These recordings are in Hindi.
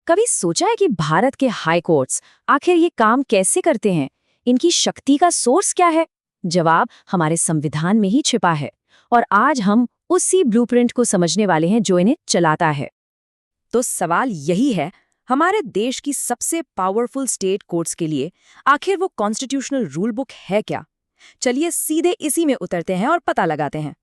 कभी सोचा है कि भारत के हाई कोर्ट्स आखिर ये काम कैसे करते हैं? इनकी शक्ति का सोर्स क्या है? जवाब हमारे संविधान में ही छिपा है। और आज हम उसी ब्लूप्रिंट को समझने वाले हैं जो इन्हें चलाता है। तो सवाल यही है, हमारे देश की सबसे पावरफुल स्टेट कोर्ट्स के लिए आखिर वो कॉन्स्टिट्यूशनल रूल बुक है क्या? चलिए सीधे इसी में उतरते हैं और पता लगाते हैं।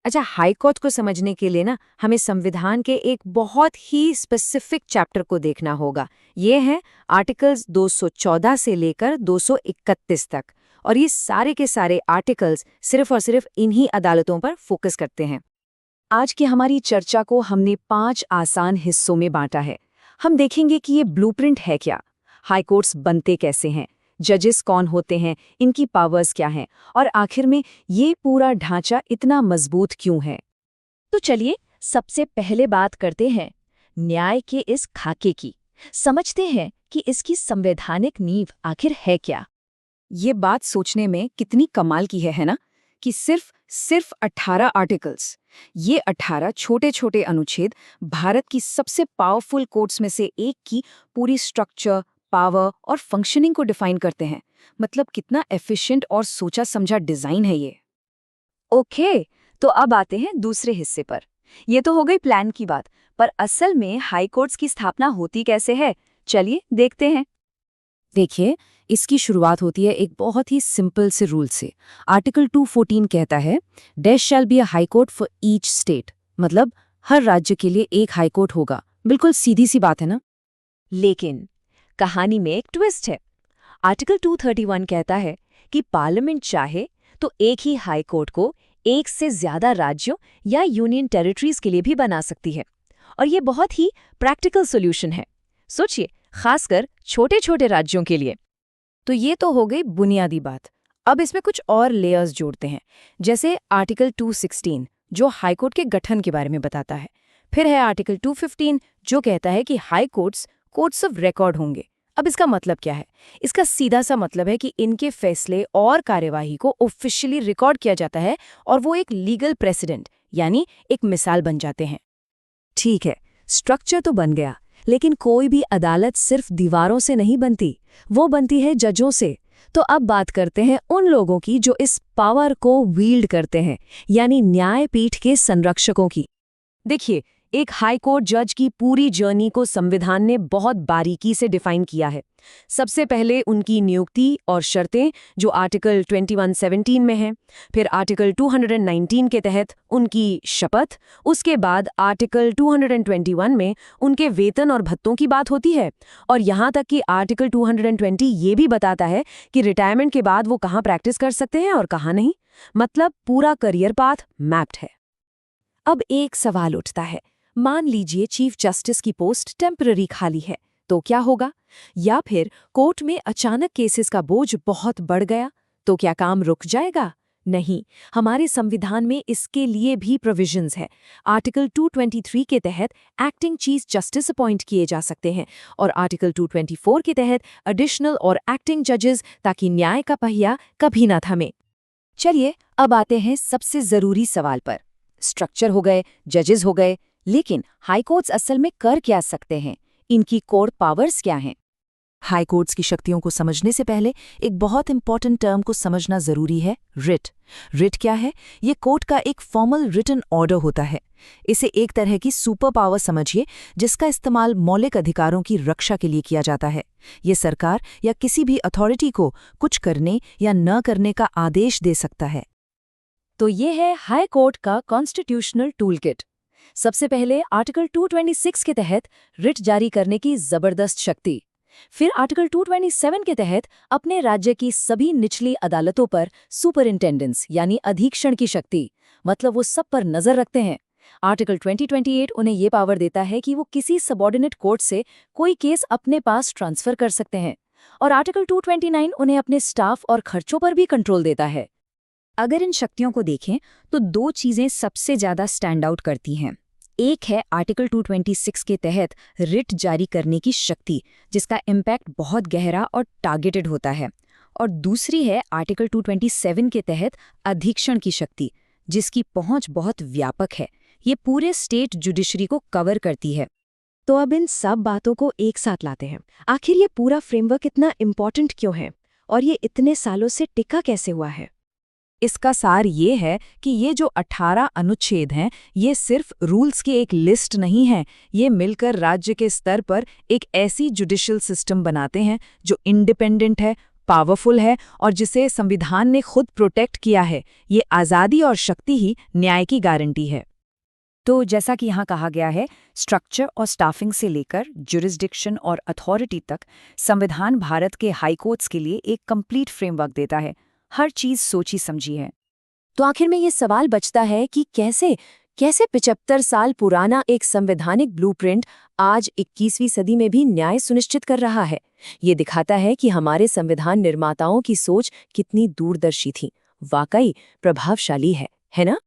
अच्छा, हाई कोर्ट को समझने के लिए हमें संविधान के एक बहुत ही स्पेसिफिक चैप्टर को देखना होगा। ये है आर्टिकल्स 214 से लेकर 231 तक। और ये सारे के सारे आर्टिकल्स सिर्फ और सिर्फ इन्हीं अदालतों पर फोकस करते हैं। आज की हमारी चर्चा को हमने 5 आसान हिस्सों में बांटा है। हम देखेंगे कि ये ब्लूप्रिंट है क्या, हाई कोर्ट्स बनते कैसे हैं, जजेस कौन होते हैं, इनकी पावर्स क्या हैं, और आखिर में ये पूरा ढांचा इतना मजबूत क्यों है। तो चलिए सबसे पहले बात करते हैं न्याय के इस खाके की। समझते हैं कि इसकी संवैधानिक नींव आखिर है क्या। ये बात सोचने में कितनी कमाल की है ना, कि सिर्फ 18 आर्टिकल्स, ये 18 छोटे छोटे अनुच्छेद भारत की सबसे पावरफुल कोर्ट्स में से एक की पूरी स्ट्रक्चर, पावर और फंक्शनिंग को डिफाइन करते हैं। मतलब कितना एफिशिएंट और सोचा समझा डिजाइन है ये। ओके, तो अब आते हैं दूसरे हिस्से पर। ये तो हो गई प्लान की बात, पर असल में हाई कोर्ट्स की स्थापना होती कैसे है, चलिए देखते हैं। देखिए, इसकी शुरुआत होती है एक बहुत ही सिंपल से रूल से। आर्टिकल 214 कहता है, there shall be a high court for each state. मतलब हर राज्य के लिए एक हाई कोर्ट होगा। बिल्कुल सीधी सी बात है ना। लेकिन कहानी में एक ट्विस्ट है। आर्टिकल 231 कहता है कि पार्लियामेंट चाहे तो एक ही हाई कोर्ट को एक से ज्यादा राज्यों या यूनियन टेरिटरीज के लिए भी बना सकती है। और ये बहुत ही प्रैक्टिकल सॉल्यूशन है। सोचिए, खासकर छोटे छोटे राज्यों के लिए। तो ये तो हो गई बुनियादी बात। अब इसमें कुछ और लेयर्स जोड़ते हैं, जैसे आर्टिकल 216 जो हाई कोर्ट के गठन के बारे में बताता है। फिर है आर्टिकल 215 जो कहता है कि high courts courts of record होंगे। अब इसका मतलब क्या है? इसका सीधा सा मतलब है कि इनके फैसले और कार्यवाही को ऑफिशियली रिकॉर्ड किया जाता है और वो एक लीगल प्रेसिडेंट यानी एक मिसाल बन जाते हैं। ठीक है, स्ट्रक्चर तो बन गया, लेकिन कोई भी अदालत सिर्फ दीवारों से नहीं बनती, वो बनती है जजों से। तो अब बात करते हैं उन लोगों की जो इस पावर को वील्ड करते हैं, यानी न्यायपीठ के संरक्षकों की। देखिए, एक हाई कोर्ट जज की पूरी जर्नी को संविधान ने बहुत बारीकी से डिफाइन किया है। सबसे पहले उनकी नियुक्ति और शर्तें जो आर्टिकल 2117 में है, फिर आर्टिकल 219 के तहत उनकी शपथ, उसके बाद आर्टिकल 221 में उनके वेतन और भत्तों की बात होती है, और यहाँ तक कि आर्टिकल 220 ये भी बताता है कि रिटायरमेंट के बाद वो कहाँ प्रैक्टिस कर सकते हैं और कहाँ नहीं। मतलब पूरा करियर पाथ मैप्ड है। अब एक सवाल उठता है, मान लीजिए चीफ जस्टिस की पोस्ट टेम्पररी खाली है, तो क्या होगा? या फिर कोर्ट में अचानक केसेस का बोझ बहुत बढ़ गया, तो क्या काम रुक जाएगा? नहीं, हमारे संविधान में इसके लिए भी प्रोविजंस है। आर्टिकल 223 के तहत एक्टिंग चीफ जस्टिस अपॉइंट किए जा सकते हैं, और आर्टिकल 224 के तहत एडिशनल और एक्टिंग जजेस, ताकि न्याय का पहिया कभी ना थमे। चलिए अब आते हैं सबसे जरूरी सवाल पर। स्ट्रक्चर हो गए, जजेस हो गए, लेकिन हाई कोर्ट्स असल में कर क्या सकते हैं? इनकी कोर्ट पावर्स क्या हैं? हाई कोर्ट्स की शक्तियों को समझने से पहले एक बहुत इंपॉर्टेंट टर्म को समझना जरूरी है, रिट। रिट क्या है? ये कोर्ट का एक फॉर्मल रिटन ऑर्डर होता है। इसे एक तरह की सुपर पावर समझिए, जिसका इस्तेमाल मौलिक अधिकारों की रक्षा के लिए किया जाता है। ये सरकार या किसी भी अथॉरिटी को कुछ करने या न करने का आदेश दे सकता है। तो ये है हाई कोर्ट का कॉन्स्टिट्यूशनल टूलकिट। सबसे पहले आर्टिकल 226 के तहत रिट जारी करने की जबरदस्त शक्ति। फिर आर्टिकल 227 के तहत अपने राज्य की सभी निचली अदालतों पर सुपरिंटेंडेंस यानी अधीक्षण की शक्ति, मतलब वो सब पर नजर रखते हैं। आर्टिकल 2028 उन्हें ये पावर देता है कि वो किसी सबऑर्डिनेट कोर्ट से कोई केस अपने पास ट्रांसफर कर सकते हैं। और आर्टिकल 229 उन्हें अपने स्टाफ और खर्चों पर भी कंट्रोल देता है। अगर इन शक्तियों को देखें तो दो चीजें सबसे ज्यादा स्टैंड आउट करती हैं। एक है आर्टिकल 226 के तहत रिट जारी करने की शक्ति, जिसका इम्पैक्ट बहुत गहरा और टारगेटेड होता है, और दूसरी है आर्टिकल 227 के तहत अधीक्षण की शक्ति, जिसकी पहुंच बहुत व्यापक है। ये पूरे स्टेट जुडिशरी को कवर करती है। तो अब इन सब बातों को एक साथ लाते हैं। आखिर ये पूरा फ्रेमवर्क इतना इम्पोर्टेंट क्यों है और ये इतने सालों से टिका कैसे हुआ है? इसका सार ये है कि ये जो 18 अनुच्छेद हैं, ये सिर्फ रूल्स की एक लिस्ट नहीं है। ये मिलकर राज्य के स्तर पर एक ऐसी जुडिशियल सिस्टम बनाते हैं जो इंडिपेंडेंट है, पावरफुल है और जिसे संविधान ने खुद प्रोटेक्ट किया है। ये आज़ादी और शक्ति ही न्याय की गारंटी है। तो जैसा कि यहाँ कहा गया है, स्ट्रक्चर और स्टाफिंग से लेकर जुरिस्डिक्शन और अथॉरिटी तक संविधान भारत के हाई कोर्ट्स के लिए एक कंप्लीट फ्रेमवर्क देता है। हर चीज सोची समझी है। तो आखिर में ये सवाल बचता है कि कैसे कैसे 75 साल पुराना एक संवैधानिक ब्लूप्रिंट आज 21वीं सदी में भी न्याय सुनिश्चित कर रहा है। ये दिखाता है कि हमारे संविधान निर्माताओं की सोच कितनी दूरदर्शी थी। वाकई प्रभावशाली है ना?